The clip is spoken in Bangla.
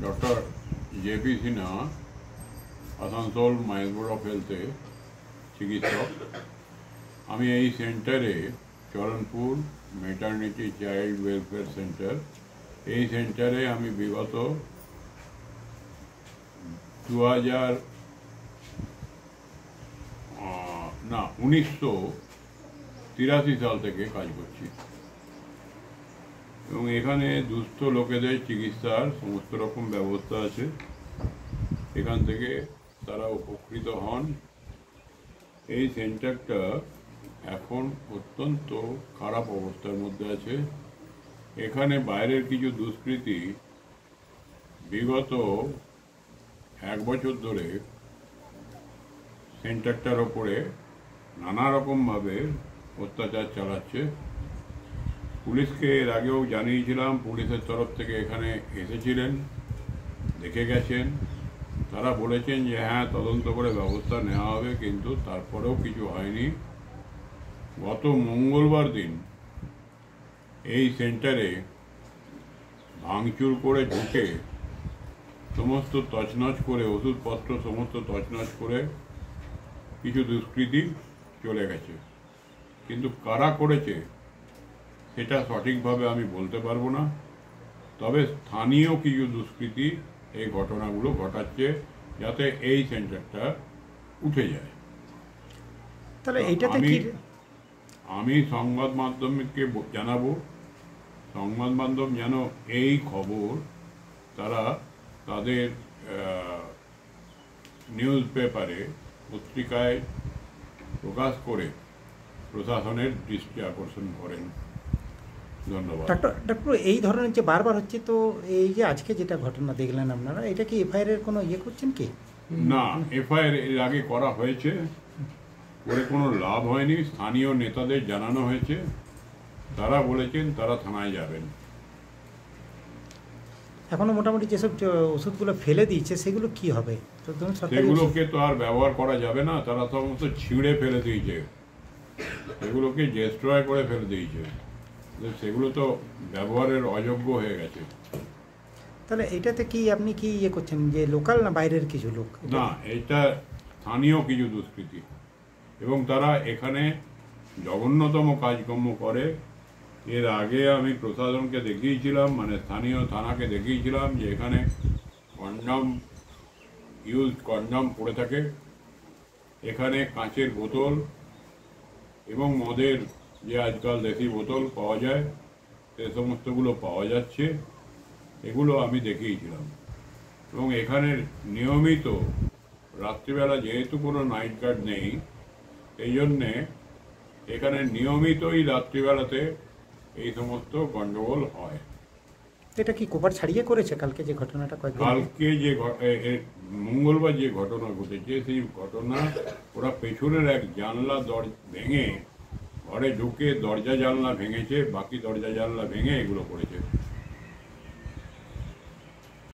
Doctor JP Sinha, Asansol mile board of হেলথে চিকিৎসক। আমি এই সেন্টারে Charanpur maternity child welfare centre, এই সেন্টারে আমি বিগত 1983 সাল থেকে কাজ করছি এবং এখানে দুস্থ লোকেদের চিকিৎসার সমস্ত রকম ব্যবস্থা আছে। এখান থেকে তারা উপকৃত হন। এই সেন্টারটা এখন অত্যন্ত খারাপ অবস্থার মধ্যে আছে। এখানে বাইরের কিছু দুষ্কৃতী বিগত 1 বছর ধরে সেন্টারটার ওপরে নানা রকমভাবে অত্যাচার চালাচ্ছে। পুলিশকে এর আগেও জানিয়েছিলাম, পুলিশের তরফ থেকে এখানে এসেছিলেন, দেখে গেছেন। তারা বলেছেন যে হ্যাঁ, তদন্ত করে ব্যবস্থা নেওয়া হবে, কিন্তু তারপরেও কিছু হয়নি। গত মঙ্গলবার দিন এই সেন্টারে ভাঙচুর করে ঢুকে সমস্ত তছনছ করে, ওষুধপত্র সমস্ত তছনছ করে কিছু দুষ্কৃতী চলে গেছে। কিন্তু কারা করেছে সেটা সঠিকভাবে আমি বলতে পারবো না। তবে স্থানীয় কিছু দুষ্কৃতী এই ঘটনাগুলো ঘটাচ্ছে যাতে এই সেন্টারটা উঠে যায়। তাহলে এইটাতে কি আমি সংবাদ মাধ্যমকে জানাবো, সংবাদ মাধ্যম যেন এই খবর তারা তাদের নিউজ পেপারে, পত্রিকায় প্রকাশ করে প্রশাসনের দৃষ্টি আকর্ষণ করেন। ধন্যবাদ। ডক্টর, এই ধরনের যে বারবার হচ্ছে, তো এই যে আজকে যেটা ঘটনা দেখলেন আপনারা, এটা কি এফআইআর এর কোনো করছেন কি? না, এফআইআর এর আগে করা হয়েছে, করে কোনো লাভ হয়নি। স্থানীয় নেতাদের জানানো হয়েছে, তারা বলেছেন তারা থানায় যাবেন। এখনো মোটামুটি যেসব ওষুধগুলো ফেলে দিয়েছে সেগুলো কি হবে? সেগুলোকে তো আর ব্যবহার করা যাবে না, তারা সমস্ত ছিঁড়ে ফেলে দিয়েছে, সেগুলোকে ডিস্ট্রয় করে ফেলে দিয়েছে, সেগুলো তো ব্যবহারের অযোগ্য হয়ে গেছে। তাহলে এটাতে কি আপনি কি করছেন, যে লোকাল না বাইরের কিছু লোক? না, এটা স্থানীয় কিছু দুষ্কৃতী এবং তারা এখানে জঘন্যতম কাজকর্ম করে। এর আগে আমি প্রশাসনকে দেখিয়েছিলাম, মানে স্থানীয় থানাকে দেখিয়েছিলাম যে এখানে কন্ডম পড়ে থাকে, এখানে কাঁচের বোতল এবং মদের যে আজকাল দেশি বোতল পাওয়া যায় সে সমস্তগুলো পাওয়া যাচ্ছে, এগুলো আমি দেখিয়েছিলাম। এবং এখানে নিয়মিত রাত্রিবেলা, যেহেতু কোনো নাইট গার্ড নেই, এই জন্যে এখানে নিয়মিতই রাত্রিবেলাতে এই সমস্ত গণ্ডগোল হয়। এটা কি কোপার ছাড়িয়ে করেছে কালকে যে ঘটনাটা? কালকে যে মঙ্গলবার যে ঘটনা ঘটেছে, সেই ঘটনা ওরা পেছনের এক জানলা ভেঙে ঘরে ঢুকে দরজা জানলা ভেঙেছে, বাকি দরজা জানলা ভেঙে এগুলো করেছে।